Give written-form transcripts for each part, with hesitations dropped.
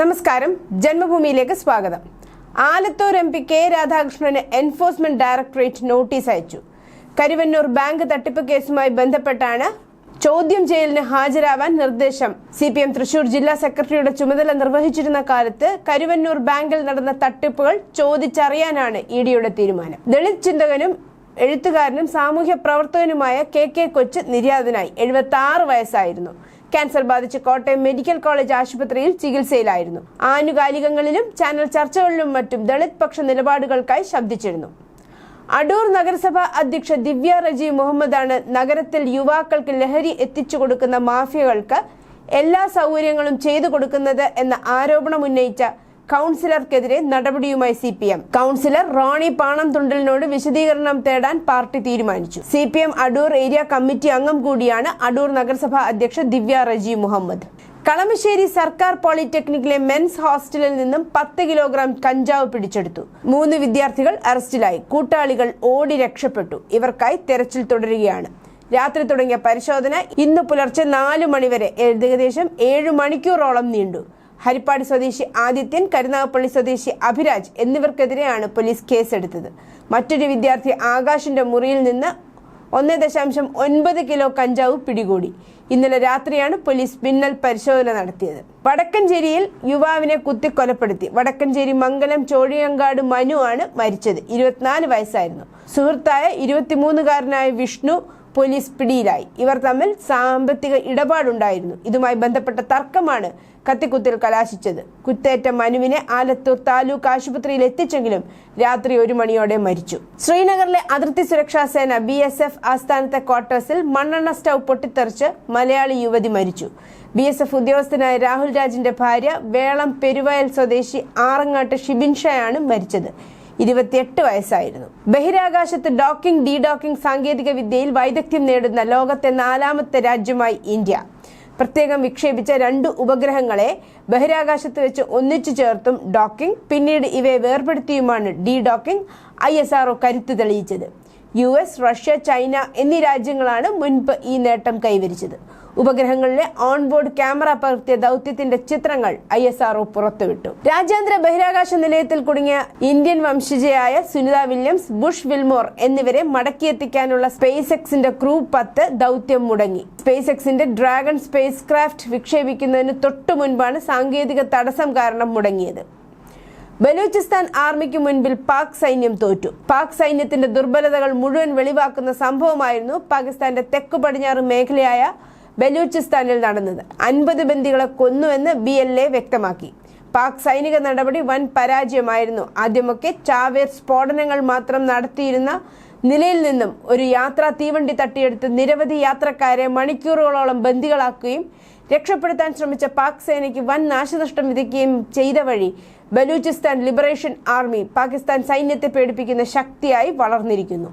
നമസ്കാരം, ജന്മഭൂമിയിലേക്ക് സ്വാഗതം. Alathur M P K രാധാകൃഷ്ണന് enforcement directorate notice അയച്ചു. കരുവന്നൂർ ബാങ്ക് തട്ടിപ്പ് കേസുമായി ബന്ധപ്പെട്ടാണ് ചോദ്യം ചെയ്യലിന് ഹാജരാവാൻ നിർദ്ദേശം. CPM തൃശൂർ ജില്ലാ സെക്രട്ടറിയുടെ ചുമതല നിർവഹിച്ചിരുന്ന കാലത്ത് കരുവന്നൂർ ബാങ്കിൽ നടന്ന തട്ടിപ്പുകൾ ചോദിച്ചറിയാനാണ് ഇഡിയുടെ തീരുമാനം. ദളിത് ചിന്തകനും എഴുത്തുകാരനും സാമൂഹ്യ പ്രവർത്തകനുമായ KK കൊച്ച് നിര്യാതനായി. 76 വയസ്സായിരുന്നു. ക്യാൻസർ ബാധിച്ച് കോട്ടയം മെഡിക്കൽ കോളേജ് ആശുപത്രിയിൽ ചികിത്സയിലായിരുന്നു. ആനുകാലികങ്ങളിലും ചാനൽ ചർച്ചകളിലും മറ്റും ദളിത് പക്ഷ നിലപാടുകൾക്കായി ശബ്ദിച്ചിരുന്നു. അടൂർ നഗരസഭ അധ്യക്ഷ ദിവ്യ റജി മുഹമ്മദാണ് നഗരത്തിൽ യുവാക്കൾക്ക് ലഹരി എത്തിച്ചു കൊടുക്കുന്ന മാഫിയകൾക്ക് എല്ലാ സൗകര്യങ്ങളും ചെയ്തു കൊടുക്കുന്നത് എന്ന ആരോപണം ഉന്നയിച്ച കൗൺസിലർക്കെതിരെ നടപടിയുമായി CPM. കൗൺസിലർ റോണി പാണംതുണ്ടലിനോട് വിശദീകരണം തേടാൻ പാർട്ടി തീരുമാനിച്ചു. CPM അടൂർ ഏരിയ കമ്മിറ്റി അംഗം കൂടിയാണ് അടൂർ നഗരസഭാ അധ്യക്ഷ ദിവ്യ റജി മുഹമ്മദ്. കളമശ്ശേരി സർക്കാർ പോളിടെക്നിക്കിലെ മെൻസ് ഹോസ്റ്റലിൽ നിന്നും 10 കിലോഗ്രാം കഞ്ചാവ് പിടിച്ചെടുത്തു. 3 വിദ്യാർത്ഥികൾ അറസ്റ്റിലായി. കൂട്ടാളികൾ ഓടി രക്ഷപ്പെട്ടു. ഇവർക്കായി തെരച്ചിൽ തുടരുകയാണ്. രാത്രി തുടങ്ങിയ പരിശോധന ഇന്ന് പുലർച്ചെ 4 മണിവരെ ഏകദേശം 7 മണിക്കൂറോളം നീണ്ടു. ഹരിപ്പാട് സ്വദേശി ആദിത്യൻ, കരുനാഗപ്പള്ളി സ്വദേശി അഭിരാജ് എന്നിവർക്കെതിരെയാണ് പോലീസ് കേസെടുത്തത്. മറ്റൊരു വിദ്യാർത്ഥി ആകാശിന്റെ മുറിയിൽ നിന്ന് 1.9 കിലോ കഞ്ചാവ് പിടികൂടി. ഇന്നലെ രാത്രിയാണ് പോലീസ് മിന്നൽ പരിശോധന നടത്തിയത്. വടക്കഞ്ചേരിയിൽ യുവാവിനെ കുത്തിക്കൊലപ്പെടുത്തി. വടക്കഞ്ചേരി മംഗലം ചോഴിയങ്കാട് മനു ആണ് മരിച്ചത്. 24 വയസ്സായിരുന്നു. സുഹൃത്തായ 23-കാരനായ വിഷ്ണു പോലീസ് പിടിയിലായി. ഇവർ തമ്മിൽ സാമ്പത്തിക ഇടപാടുണ്ടായിരുന്നു. ഇതുമായി ബന്ധപ്പെട്ട തർക്കമാണ് കത്തിക്കുത്തിൽ കലാശിച്ചത്. കുത്തേറ്റ മനുവിനെ ആലത്തൂർ താലൂക്ക് ആശുപത്രിയിൽ എത്തിച്ചെങ്കിലും രാത്രി 1 മണിയോടെ മരിച്ചു. ശ്രീനഗറിലെ അതിർത്തി സുരക്ഷാ സേന BSF ആസ്ഥാനത്തെ ക്വാർട്ടേഴ്സിൽ മണ്ണെണ്ണ സ്റ്റൗ പൊട്ടിത്തെറിച്ച് മലയാളി യുവതി മരിച്ചു. BSF ഉദ്യോഗസ്ഥനായ രാഹുൽ രാജിന്റെ ഭാര്യ വേളം പെരുവയൽ സ്വദേശി ആറങ്ങാട്ട് ഷിബിൻഷയാണ് മരിച്ചത്. 28 വയസ്സായിരുന്നു. ബഹിരാകാശത്ത് ഡോക്കിംഗ് ഡീഡോക്കിംഗ് സാങ്കേതിക വിദ്യയിൽ വൈദഗ്ധ്യം നേടുന്ന ലോകത്തെ 4ാമത്തെ രാജ്യമായി ഇന്ത്യ. പ്രത്യേകം വിക്ഷേപിച്ച 2 ഉപഗ്രഹങ്ങളെ ബഹിരാകാശത്ത് വെച്ച് ഒന്നിച്ചു ചേർത്തും ഡോക്കിംഗ്, പിന്നീട് ഇവയെ വേർപെടുത്തിയുമാണ് ഡീഡോക്കിംഗ് ISRO കരുത്ത് തെളിയിച്ചത്. US, റഷ്യ, ചൈന എന്നീ രാജ്യങ്ങളാണ് മുൻപ് ഈ നേട്ടം കൈവരിച്ചത്. ഉപഗ്രഹങ്ങളിലെ ഓൺബോർഡ് ക്യാമറ പകർത്തിയ ദൗത്യത്തിന്റെ ചിത്രങ്ങൾ ISRO പുറത്തുവിട്ടു. രാജ്യാന്തര ബഹിരാകാശ നിലയത്തിൽ കുടുങ്ങിയ ഇന്ത്യൻ വംശജയായ സുനിത വില്യംസ്, ബുഷ് വിൽമോർ എന്നിവരെ മടക്കിയെത്തിക്കാനുള്ള SpaceXന്റെ ക്രൂ 10 ദൗത്യം മുടങ്ങി. SpaceXന്റെ ഡ്രാഗൺ സ്പേസ് ക്രാഫ്റ്റ് വിക്ഷേപിക്കുന്നതിന് തൊട്ടു മുൻപാണ് സാങ്കേതിക തടസ്സം കാരണം മുടങ്ങിയത്. ബലൂചിസ്ഥാൻ ആർമിക്ക് മുൻപിൽ പാക് സൈന്യം തോറ്റു. പാക് സൈന്യത്തിന്റെ ദുർബലതകൾ മുഴുവൻ വെളിവാക്കുന്ന സംഭവമായിരുന്നു പാകിസ്ഥാന്റെ തെക്കു പടിഞ്ഞാറ് മേഖലയായ ബലൂചിസ്ഥാനിൽ നടന്നത്. 50 ബന്ദികളെ കൊന്നുവെന്ന് BLA വ്യക്തമാക്കി. പാക് സൈനിക നടപടി വൻ പരാജയമായിരുന്നു. ആദ്യമൊക്കെ ചാവേർ സ്ഫോടനങ്ങൾ മാത്രം നടത്തിയിരുന്ന നിലയിൽ നിന്നും ഒരു യാത്രാ തീവണ്ടി തട്ടിയെടുത്ത് നിരവധി യാത്രക്കാരെ മണിക്കൂറുകളോളം ബന്ദികളാക്കുകയും രക്ഷപ്പെടുത്താൻ ശ്രമിച്ച പാക് സേനയ്ക്ക് വൻ നാശനഷ്ടം വിധിക്കുകയും ചെയ്ത വഴി ബലൂചിസ്ഥാൻ ലിബറേഷൻ ആർമി പാകിസ്ഥാൻ സൈന്യത്തെ പേടിപ്പിക്കുന്ന ശക്തിയായി വളർന്നിരിക്കുന്നു.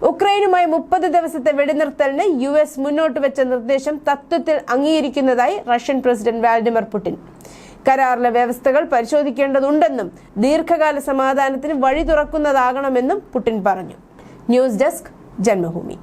ഉക്രൈനുമായി 30 ദിവസത്തെ വെടിനിർത്തലിന് US മുന്നോട്ട് വെച്ച നിർദ്ദേശം തത്വത്തിൽ അംഗീകരിക്കുന്നതായി റഷ്യൻ പ്രസിഡന്റ് വ്ളാഡിമിർ പുടിൻ. കരാറിലെ വ്യവസ്ഥകൾ പരിശോധിക്കേണ്ടതുണ്ടെന്നും ദീർഘകാല സമാധാനത്തിന് വഴി തുറക്കുന്നതാകണമെന്നും പുടിൻ പറഞ്ഞു. News desk, Janmabhumi.